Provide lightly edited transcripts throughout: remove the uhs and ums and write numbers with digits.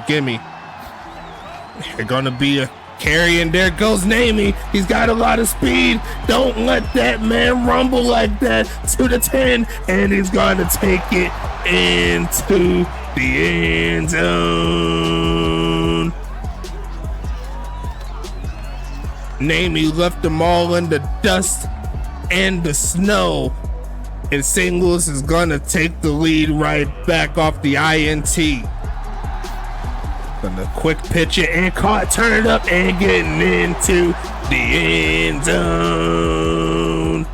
gimme. They're gonna be a carry, and there goes Namey. He's got a lot of speed. Don't let that man rumble like that. To the 10, and he's gonna take it into the end zone. Namey left them all in the dust and the snow, and St. Louis is gonna take the lead right back off the INT. Gonna quick pitch it and caught, turn it up and getting into the end zone.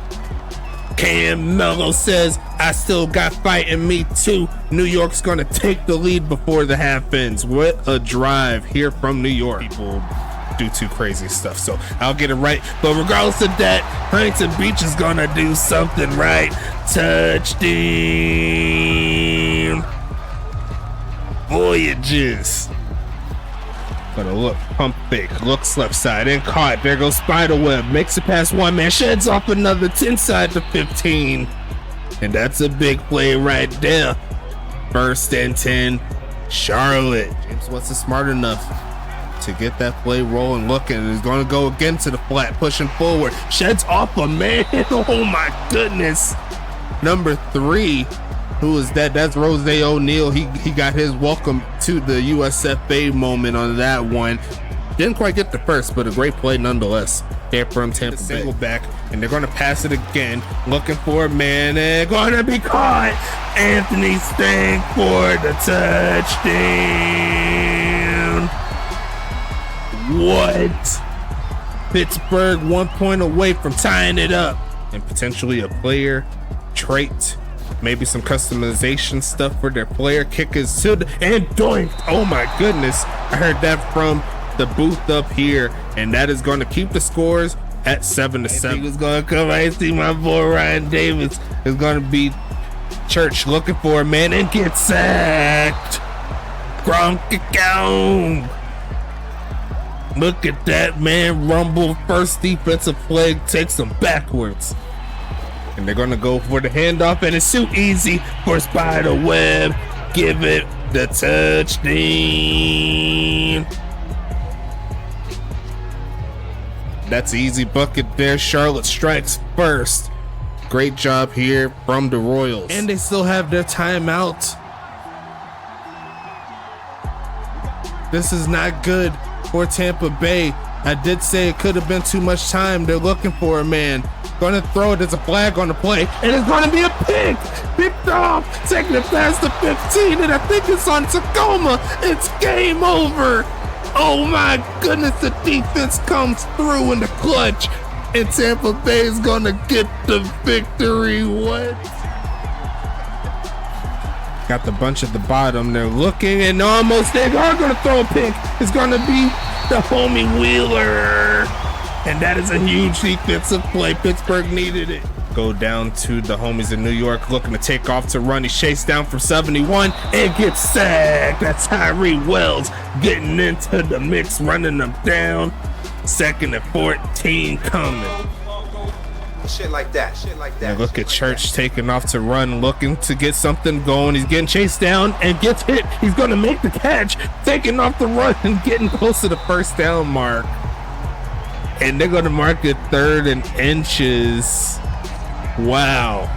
Cam Mello says, I still got fight in me too. New York's gonna take the lead before the half ends. What a drive here from New York. People do too crazy stuff, so I'll get it right. But regardless of that, Huntington Beach is gonna do something right. Touchdown Voyages. Gonna look, pump fake, looks left side and caught. There goes Spiderweb, makes it past one man, sheds off another 10 side to 15. And that's a big play right there. 1st and 10, Charlotte. James West is smart enough to get that play rolling, looking. He's gonna go again to the flat, pushing forward, sheds off a man. Oh my goodness. Number 3. Who is that? That's Rose O'Neal. He got his welcome to the USFA moment on that one. Didn't quite get the first, but a great play nonetheless. Here from Tampa Bay. Single back, and they're going to pass it again. Looking for a man, and going to be caught. Anthony Stank for the touchdown. What? Pittsburgh 1 point away from tying it up, and potentially a player trait. Maybe some customization stuff for their player. Kickers to the, and doinked. Oh my goodness. I heard that from the booth up here, and that is going to keep the scores at 7-7. He was going to come. I see my boy Ryan Davis is going to be Church looking for a man and get sacked. Gronk. Look at that man rumble. First defensive play takes him backwards. And they're gonna go for the handoff, and it's too easy for Spiderweb. Give it the touchdown. That's an easy bucket there. Charlotte strikes first. Great job here from the Royals. And they still have their timeout. This is not good for Tampa Bay. I did say it could have been too much time. They're looking for a man. Gonna throw it. There's a flag on the play, and it's gonna be a pick. Picked off, taking it past the 15, and I think it's on Tacoma. It's game over. Oh my goodness, the defense comes through in the clutch, and Tampa Bay is gonna get the victory. What? Got the bunch at the bottom. They're looking, and almost they are gonna throw a pick. It's gonna be the homie Wheeler. And that is a huge defensive play. Pittsburgh needed it. Go down to the homies in New York, looking to take off to run. He's chased down from 71 and gets sacked. That's Tyree Wells getting into the mix, running them down. 2nd and 14 coming. Shit like that. Now look at Church taking off to run, looking to get something going. He's getting chased down and gets hit. He's going to make the catch, taking off the run and getting close to the first down mark. And they're going to mark it 3rd and inches. Wow.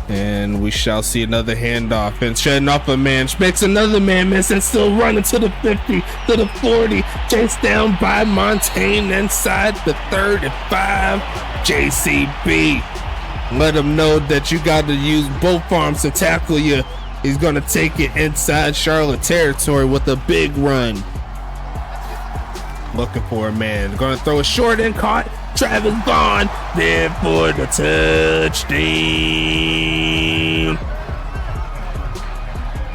And we shall see another handoff, and shedding off a man, makes another man miss, and still running to the 50, to the 40, chased down by Montaigne inside the 3rd and 5. JCB, let him know that you got to use both arms to tackle you. He's going to take it inside Charlotte territory with a big run. Looking for a man, going to throw a short and caught. Travis Vaughn there for the touchdown.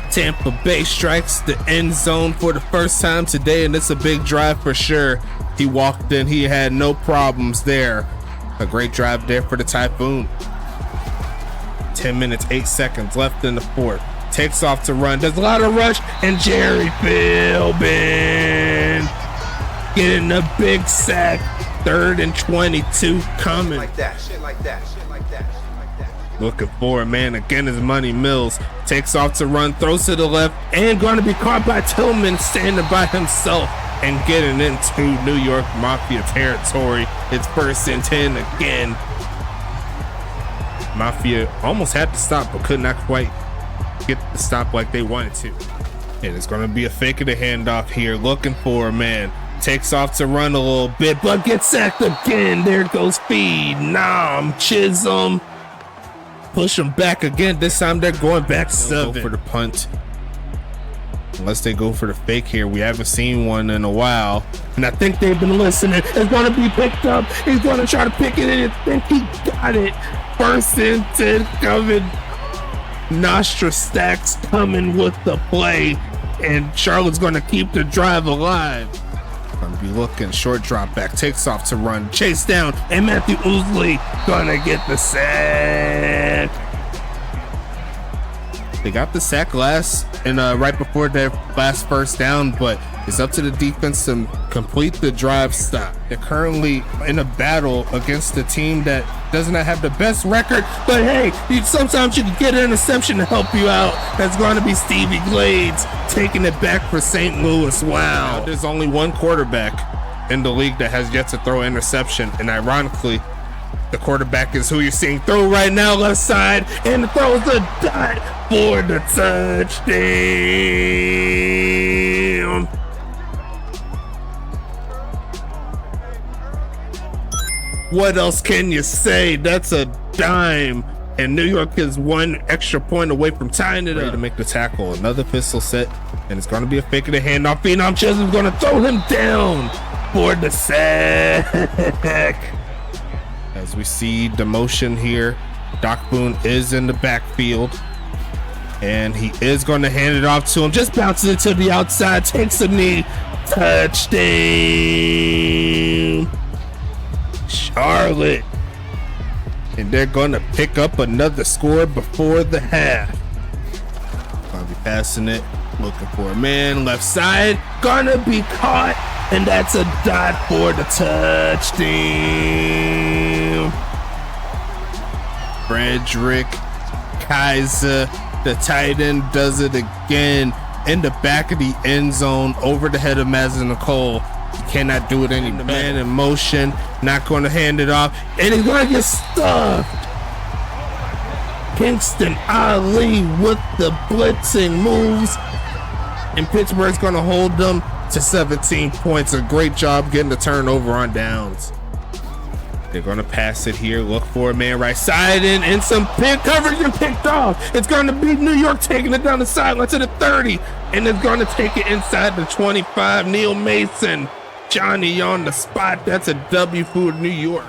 Tampa Bay strikes the end zone for the first time today, and it's a big drive for sure. He walked in, he had no problems there. A great drive there for the Typhoon. 10 minutes, 8 seconds left in the 4th. Takes off to run, does a lot of rush, and Jerry Philbin getting a big sack. 3rd and 22 coming. Shit like that. Looking for a man again is Money Mills. Takes off to run, throws to the left, and going to be caught by Tillman standing by himself and getting into New York Mafia territory. It's 1st and 10 again. Mafia almost had to stop, but could not quite get the stop like they wanted to. And it's going to be a fake of the handoff here. Looking for a man. Takes off to run a little bit, but gets sacked again. There goes Feed. Chisholm. Push them back again. This time they're going back 7. Go for the punt. Unless they go for the fake here. We haven't seen one in a while. And I think they've been listening. It's going to be picked up. He's going to try to pick it in. I think he got it. 1st and 10 coming. Nostra Stacks coming with the play. And Charlotte's going to keep the drive alive. Gonna be looking, short drop back, takes off to run, chase down, and Matthew Ousley gonna get the sack. They got the sack last and right before their last first down, but it's up to the defense to complete the drive stop. They're currently in a battle against a team that does not have the best record, but hey, sometimes you can get an interception to help you out. That's going to be Stevie Glades taking it back for St. Louis. Wow. There's only one quarterback in the league that has yet to throw an interception, and ironically, the quarterback is who you're seeing throw right now, left side, and throws a dot for the touchdown. What else can you say? That's a dime. And New York is 1 extra point away from tying it up. To make the tackle. Another pistol set. And it's going to be a fake of the handoff. Phenom Chisholm's going to throw him down for the sack. As we see the motion here, Doc Boone is in the backfield. And he is going to hand it off to him. Just bounces it to the outside. Takes a knee. Touchdown. Charlotte. And they're gonna pick up another score before the half. Gonna be passing it, looking for a man, left side, gonna be caught, and that's a dot for the touchdown. Frederick Kaiser, the tight end, does it again in the back of the end zone over the head of Mazin Nicole. You cannot do it any better. The man in motion, not going to hand it off, and he's going to get stuffed. Kingston Ali with the blitzing moves, and Pittsburgh's going to hold them to 17 points. A great job getting the turnover on downs. They're going to pass it here, look for a man right side, and some pick coverage and picked off. It's going to be New York taking it down the sideline to the 30, and it's going to take it inside the 25. Neil Mason, Johnny on the spot. That's a W for New York.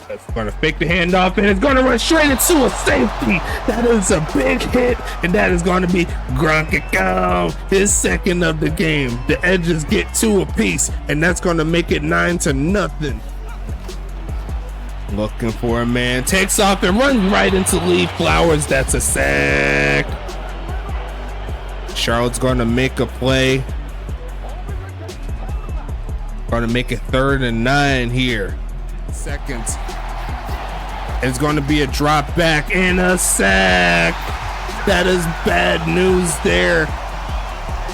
It's going to fake the handoff, and it's going to run straight into a safety. That is a big hit, and that is going to be Gronkicom, his second of the game. The Edges get 2 apiece, and that's going to make it 9-0. Looking for a man, takes off and runs right into Lee Flowers. That's a sack. Charlotte's going to make a play. Going to make it 3rd and 9 here. Seconds. It's going to be a drop back and a sack. That is bad news there.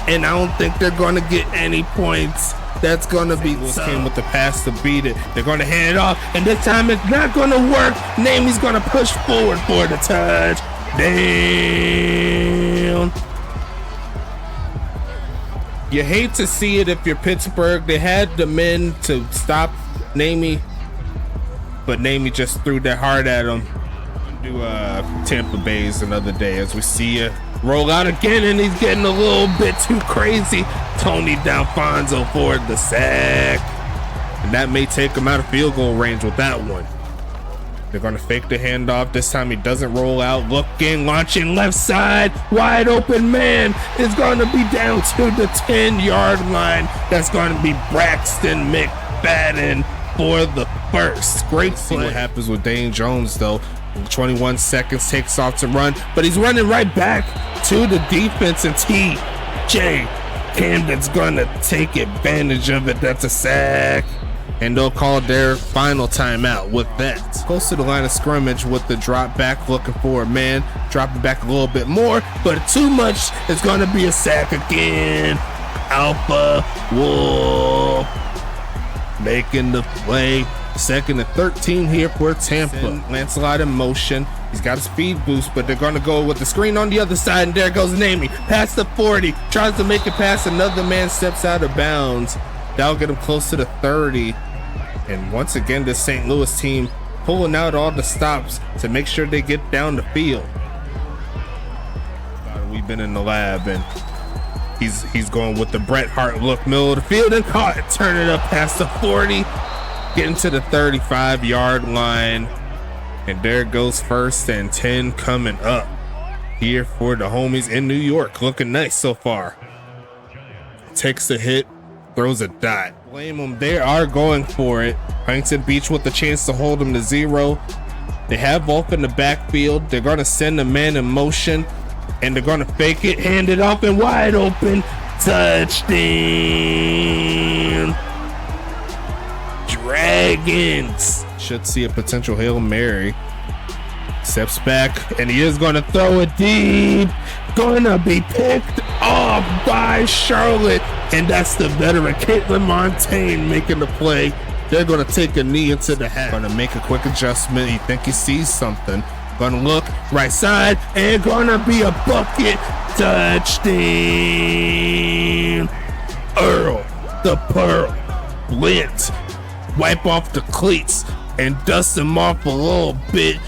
And I don't think they're going to get any points. That's going to be tough. Came with the pass to beat it. They're going to hand it off, and this time it's not going to work. Namey's going to push forward for the touchdown. You hate to see it if you're Pittsburgh. They had the men to stop Namey, but Namey just threw their heart at him. Do Tampa Bay's another day as we see it roll out again, and he's getting a little bit too crazy. Tony D'Alfonso for the sack, and that may take him out of field goal range with that one. They're going to fake the handoff. This time he doesn't roll out. Looking, launching left side. Wide open man is going to be down to the 10-yard line. That's going to be Braxton McFadden for the first. Great play. See what happens with Dane Jones, though. 21 seconds, takes off to run, but he's running right back to the defense, and TJ Camden's going to take advantage of it. That's a sack. and they'll call their final timeout with that. Close to the line of scrimmage with the drop back, looking for a man, dropping back a little bit more, but too much. It's gonna be a sack again. Alpha Wolf making the play. 2nd and 13 here for Tampa. Lancelot in motion. He's got a speed boost, but they're going to go with the screen on the other side, and there goes Namey. Past the 40. Tries to make it past. Another man steps out of bounds. That'll get him close to the 30. And once again, this St. Louis team pulling out all the stops to make sure they get down the field. We've been in the lab, and he's going with the Bret Hart look, middle of the field, and caught it. Turn it up past the 40. Getting to the 35-yard line, and there goes 1st and 10 coming up here for the homies in New York. Looking nice so far. Takes a hit, throws a dot. Blame them. They are going for it. Huntington Beach with the chance to hold them to 0. They have Wolf in the backfield. They're going to send a man in motion, and they're going to fake it, hand it off, and wide open. Touchdown Dragons. Should see a potential Hail Mary. Steps back, and he is going to throw it deep. Gonna be picked off by Charlotte, and that's the veteran Caitlin Montaigne making the play. They're going to take a knee into the hat. Going to make a quick adjustment. You think he sees something. Going to look right side, and going to be a bucket. Touchdown. Earl the Pearl Blint. Wipe off the cleats and dust them off a little bit.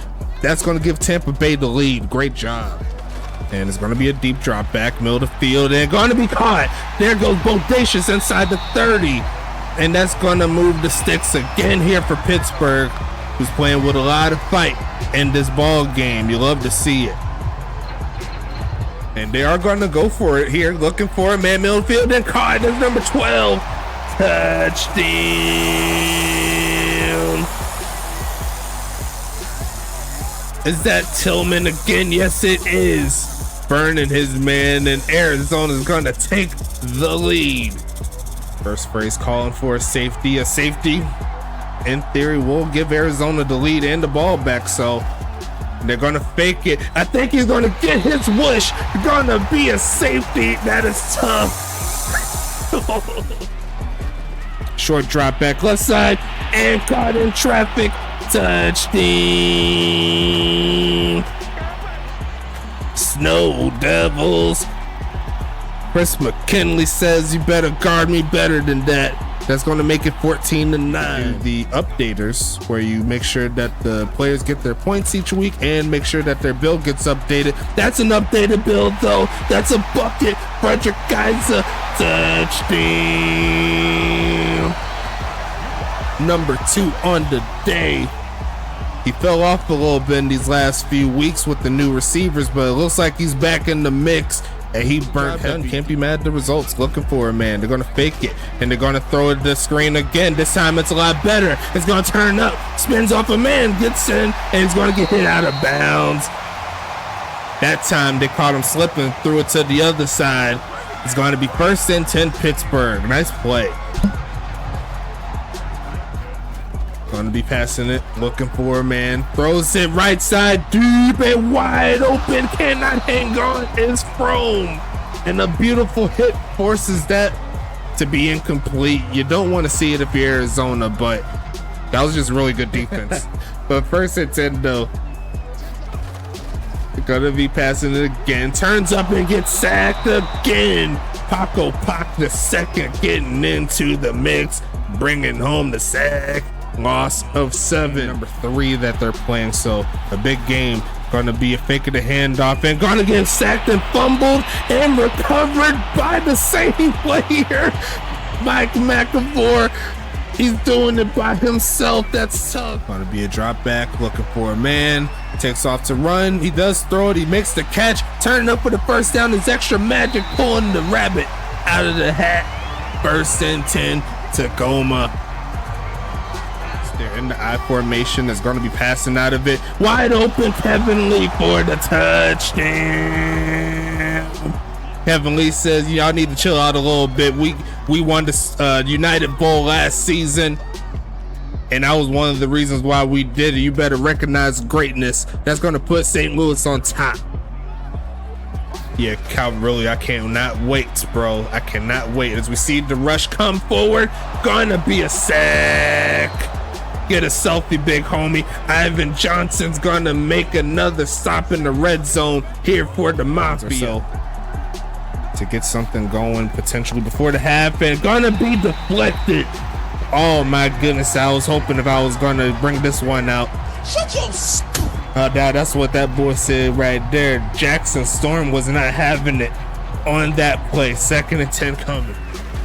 That's going to give Tampa Bay the lead. Great job. And it's going to be a deep drop back, middle of the field, and going to be caught. There goes Bodacious inside the 30. And that's going to move the sticks again here for Pittsburgh, who's playing with a lot of fight in this ball game. You love to see it. And they are going to go for it here, looking for a man, middle of the field, and caught. That's number 12. Touchdown. Is that Tillman again? Yes, it is. Burning his man, and Arizona's gonna take the lead. First phrase calling for a safety. A safety, in theory, will give Arizona the lead and the ball back, so they're gonna fake it. I think he's gonna get his wish. Gonna be a safety. That is tough. Short drop back left side, and caught in traffic. Touchdown. Snow Devils. Chris McKinley says you better guard me better than that. That's going to make it 14-9. The updaters, where you make sure that the players get their points each week and make sure that their build gets updated. That's an updated build, though. That's a bucket. Frederick Geiser. Touchdown. Number 2 on the day. He fell off a little bit in these last few weeks with the new receivers, but it looks like he's back in the mix, and he burnt heavy. Can't be mad at the results. Looking for a man. They're going to fake it, and they're going to throw it to the screen again. This time it's a lot better. It's going to turn up. Spins off a man, gets in, and he's going to get hit out of bounds. That time they caught him slipping, threw it to the other side. It's going to be 1st and 10 Pittsburgh. Nice play. Going to be passing it, looking for a man. Throws it right side, deep and wide open. Cannot hang on. Is Frome. And a beautiful hit forces that to be incomplete. You don't want to see it if you're Arizona, but that was just really good defense. But 1st and 10 though. Gonna be passing it again. Turns up and gets sacked again. Paco Pac the second getting into the mix, bringing home the sack. Loss of 7. Number 3 that they're playing, so a big game. Gonna be a fake of the handoff, and gonna get sacked and fumbled and recovered by the same player, Mike McAvoy. He's doing it by himself. That's tough. Gonna be a drop back, looking for a man. Takes off to run. He does throw it. He makes the catch. Turning up for the first down. His extra magic, pulling the rabbit out of the hat. 1st and 10, Tacoma. They're in the I formation. Is going to be passing out of it. Wide open, Kevin Lee for the touchdown. Kevin Lee says y'all need to chill out a little bit. We won the United Bowl last season, and that was one of the reasons why we did it. You better recognize greatness. That's going to put St. Louis on top. Yeah, Calvin, really, I cannot wait, bro. I cannot wait. As we see the rush come forward, gonna be a sack. Get a selfie, big homie. Ivan Johnson's gonna make another stop in the red zone here for the Mafia to get something going potentially before the half, and gonna be deflected. Oh my goodness, I was hoping if I was gonna bring this one out. Shut your that's what that boy said right there. Jackson Storm was not having it on that play. 2nd and 10 coming.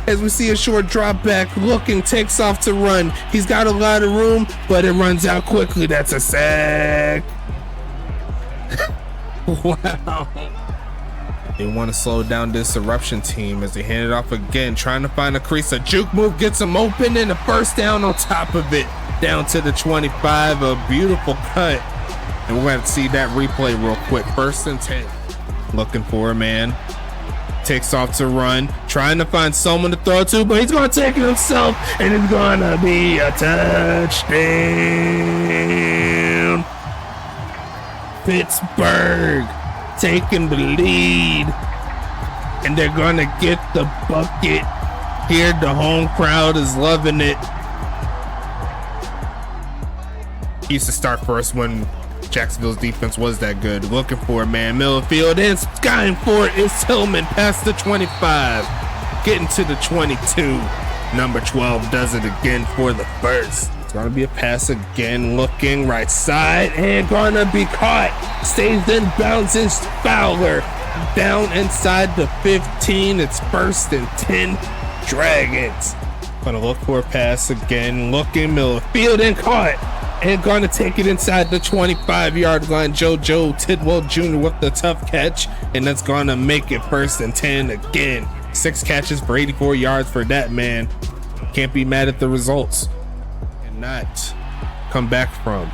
As we see a short drop back, looking, takes off to run. He's got a lot of room, but it runs out quickly. That's a sack. Wow. They want to slow down this eruption team as they hand it off again, trying to find a crease. A juke move gets them open, and a first down on top of it. Down to the 25, a beautiful cut. And we're going to see that replay real quick. 1st and 10. Looking for a man. Takes off to run. Trying to find someone to throw to, but he's going to take it himself. And it's going to be a touchdown. Pittsburgh taking the lead. And they're going to get the bucket. Here, the home crowd is loving it. He used to start first when Jacksonville's defense was that good. Looking for a man, Middlefield, and skying for it is Tillman past the 25, getting to the 22. Number 12 does it again for the first. It's gonna be a pass again, looking right side, and gonna be caught. Stays in bounds, is Fowler down inside the 15. It's 1st and 10. Dragons gonna look for a pass again, looking, Middlefield, and caught. And going to take it inside the 25-yard line. JoJo Tidwell Jr. with the tough catch. And that's going to make it 1st and 10 again. 6 catches for 84 yards for that man. Can't be mad at the results. Cannot come back from.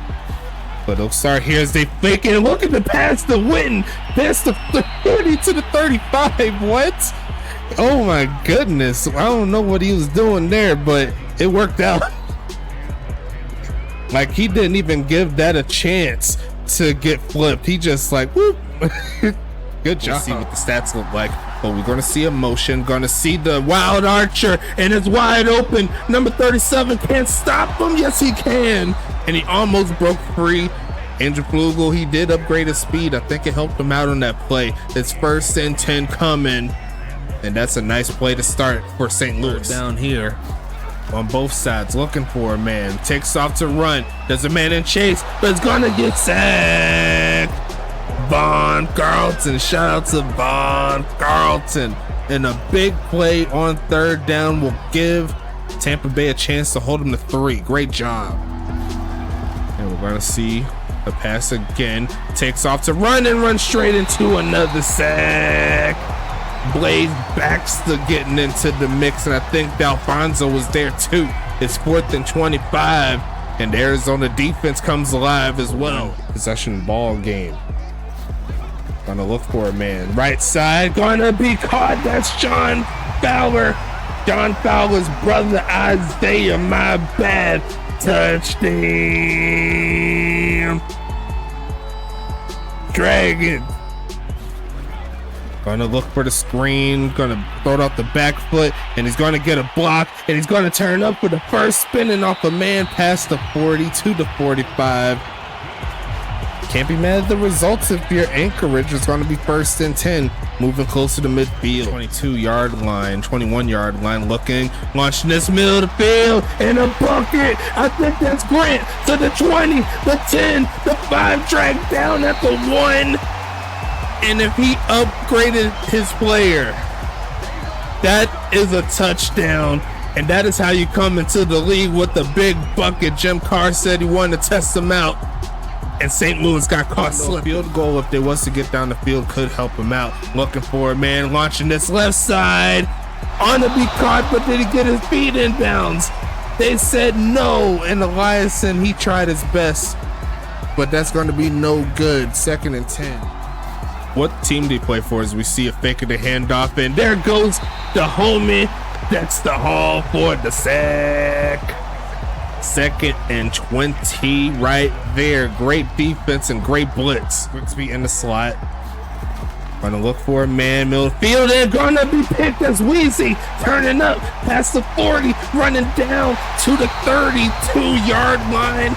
But they'll start here as they fake it. Look at the pass to Witten. Pass the 30 to the 35. What? Oh my goodness. I don't know what he was doing there, but it worked out. Like, he didn't even give that a chance to get flipped. He just like, whoop. Good job. We'll see what the stats look like. But we're going to see a motion. Going to see the wild archer. And it's wide open. Number 37 can't stop him. Yes, he can. And he almost broke free. Andrew Flugel, he did upgrade his speed. I think it helped him out on that play. It's 1st and 10 coming. And that's a nice play to start for St. Louis. Down here. On both sides, looking for a man. Takes off to run. There's a man in chase, but it's gonna get sacked. Vaughn Carlton. Shout out to Vaughn Carlton. And a big play on 3rd down will give Tampa Bay a chance to hold them to 3. Great job. And we're gonna see the pass again. Takes off to run and run straight into another sack. Blaze Baxter getting into the mix, and I think D'Alfonso was there too. It's 4th and 25, and the Arizona defense comes alive as well. Possession ball game. Gonna look for a man. Right side, gonna be caught. That's John Fowler. John Fowler's brother Isaiah, my bad. Touchdown. Dragons. Gonna look for the screen, gonna throw it off the back foot, and he's gonna get a block, and he's gonna turn up for the first, spinning off a man past the 40 to the 45. Can't be mad at the results if you're Anchorage. It's gonna be 1st and 10, moving closer to midfield. 22-yard line, 21-yard line, looking, launching this middle of the field, and a bucket. I think that's Grant to the 20, the 10, the 5, dragged down at the 1. And if he upgraded his player, that is a touchdown. And that is how you come into the league with a big bucket. Jim Carr said he wanted to test him out. And St. Louis got caught slipping. Field goal, if they was to get down the field, could help him out. Looking for a man, launching this left side. On to be caught, but did he get his feet in bounds? They said no. And Eliason, he tried his best. But that's going to be no good. 2nd and 10. what team do you play for? As we see a fake of the handoff, and there goes the homie. That's the Hall for the sack. 2nd and 20 right there. Great defense and great blitz. Grigsby in the slot. Gonna look for a man, middle field, and gonna be picked as Weezy turning up past the 40, running down to the 32-yard line.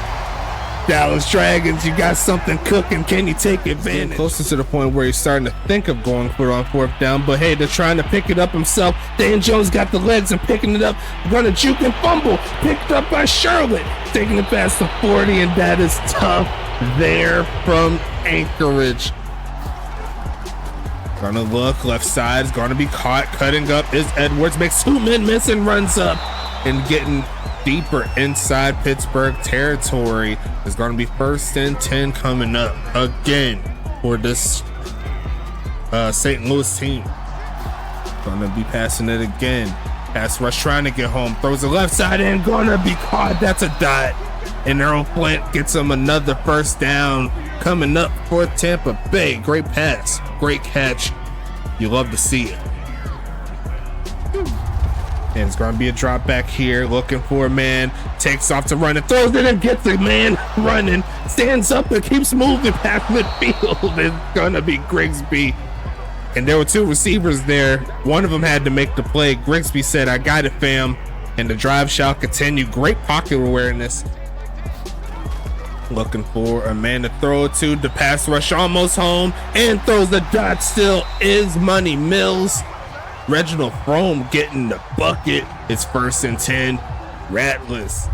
Dallas Dragons, you got something cooking. Can you take advantage? Closer to the point where he's starting to think of going for it on 4th down, but hey, they're trying to pick it up himself. Dan Jones got the legs and picking it up. Gonna juke and fumble. Picked up by Charlotte. Taking it past the 40, and that is tough there from Anchorage. Gonna look, left side is gonna be caught. Cutting up is Edwards, makes 2 men miss and runs up and getting deeper inside Pittsburgh territory. Is gonna be 1st and 10 coming up again for this St. Louis team. Gonna be passing it again. Pass rush trying to get home. Throws the left side and gonna be caught. That's a dot. And Earl Flint gets him another 1st down coming up for Tampa Bay. Great pass, great catch. You love to see it. And it's going to be a drop back here, looking for a man, takes off to run and throws it and gets a man running, stands up and keeps moving past midfield. It's going to be Grigsby. And there were 2 receivers there. One of them had to make the play. Grigsby said, "I got it, fam." And the drive shall continue. Great pocket awareness. Looking for a man to throw it to. The pass rush almost home and throws the dot. Still is Money Mills. Reginald Frome getting the bucket. It's 1st and 10. Ratless.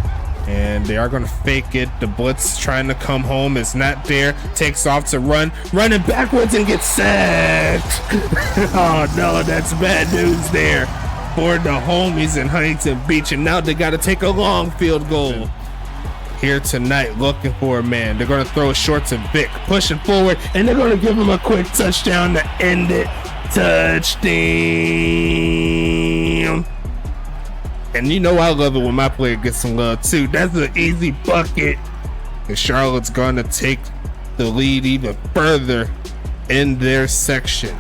And they are going to fake it. The blitz trying to come home is not there. Takes off to run. Running backwards and gets sacked. Oh no, that's bad news there for the homies in Huntington Beach. And now they got to take a long field goal here tonight, looking for a man. They're going to throw it short to Vic, pushing forward, and they're going to give him a quick touchdown to end it. Touchdown. And you know I love it when my player gets some love too. That's an easy bucket. And Charlotte's going to take the lead even further in their section.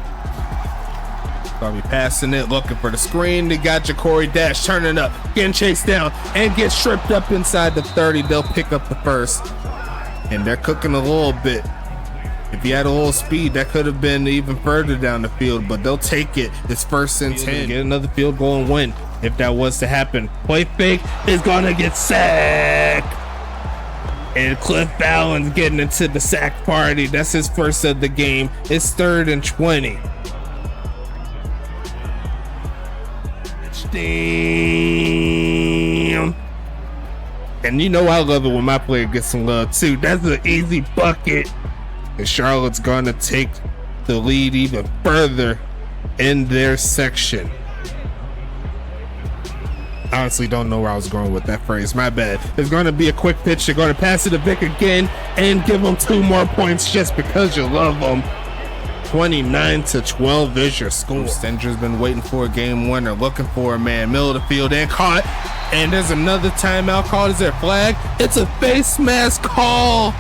Gonna be passing it, looking for the screen. They got Ja'Cory Dash turning up, getting chased down, and gets tripped up inside the 30. They'll pick up the 1st. And they're cooking a little bit. If he had a little speed, that could have been even further down the field, but they'll take it. It's 1st and 10. Get another field goal and win if that was to happen. Play fake is gonna get sacked. And Cliff Allen's getting into the sack party. That's his 1st of the game. It's 3rd and 20. Damn. And you know I love it when my player gets some love too. That's an easy bucket. And Charlotte's gonna take the lead even further in their section. Honestly don't know where I was going with that phrase, my bad. There's gonna be a quick pitch. They're gonna pass it to Vic again and give them 2 more points just because you love them. 29-12 is your score. Stenger's been waiting for a game winner, looking for a man, middle of the field, and caught. And there's another timeout called. Is there a flag? It's a face mask call.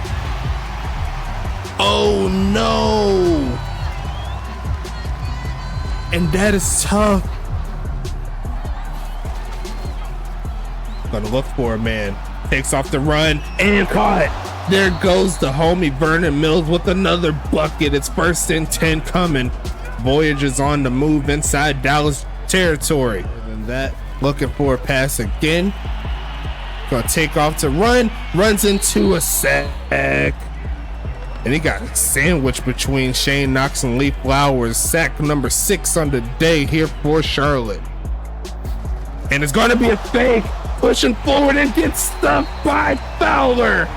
Oh no. And that is tough. Gonna look for a man. Takes off the run and caught. There goes the homie Vernon Mills with another bucket. It's 1st and 10 coming. Voyagers on the move inside Dallas territory. Other than that, looking for a pass again. Gonna take off to run. Runs into a sack. And he got a sandwich between Shane Knox and Lee Flowers. Sack number 6 on the day here for Charlotte. And it's gonna be a fake. Pushing forward and gets stuffed by Fowler.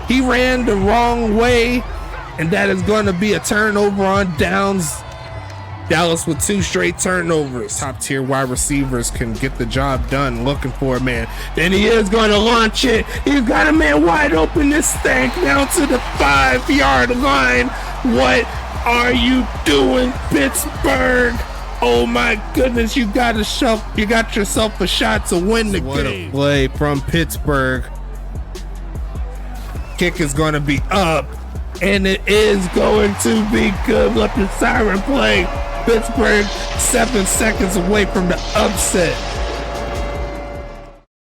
He ran the wrong way, and that is going to be a turnover on downs. Dallas with 2 straight turnovers. Top tier wide receivers can get the job done, looking for a man. Then he is going to launch it. He's got a man wide open. This stank down to the 5-yard line. What are you doing, Pittsburgh? Oh my goodness, you got yourself a shot to win the game. What a play from Pittsburgh. Kick is going to be up. And it is going to be good. Let the siren play. Pittsburgh 7 seconds away from the upset.